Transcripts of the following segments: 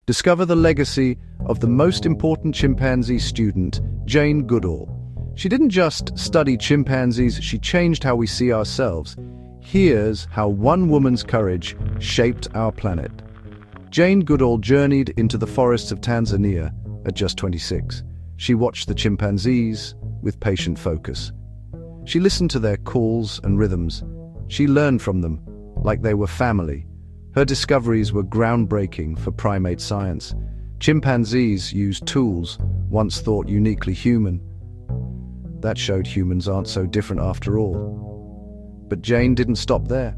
Discover the legacy of the most important chimpanzee student, Jane Goodall. She didn't just study chimpanzees, she changed how we see ourselves. Here's how one woman's courage shaped our planet. Jane Goodall journeyed into the forests of Tanzania at just 26. She watched the chimpanzees with patient focus. She listened to their calls and rhythms. She learned from them like they were family. Her discoveries were groundbreaking for primate science. Chimpanzees used tools once thought uniquely human. That showed humans aren't so different after all. But Jane didn't stop there.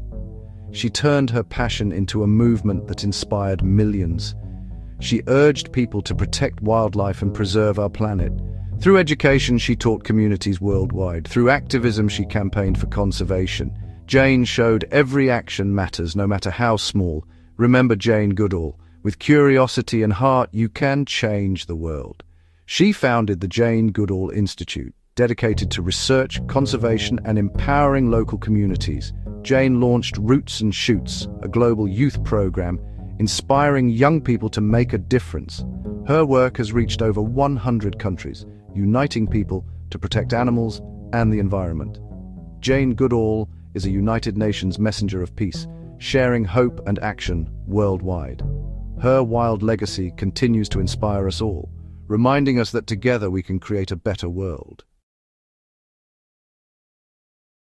She turned her passion into a movement that inspired millions. She urged people to protect wildlife and preserve our planet. Through education, she taught communities worldwide. Through activism, she campaigned for conservation. Jane showed every action matters, no matter how small. Remember Jane Goodall. With curiosity and heart, you can change the world. She founded the Jane Goodall Institute, dedicated to research, conservation, and empowering local communities. Jane launched Roots and Shoots, a global youth program, inspiring young people to make a difference. Her work has reached over 100 countries, uniting people to protect animals and the environment. Jane Goodall is a United Nations messenger of peace, sharing hope and action worldwide. Her wild legacy continues to inspire us all, reminding us that together we can create a better world.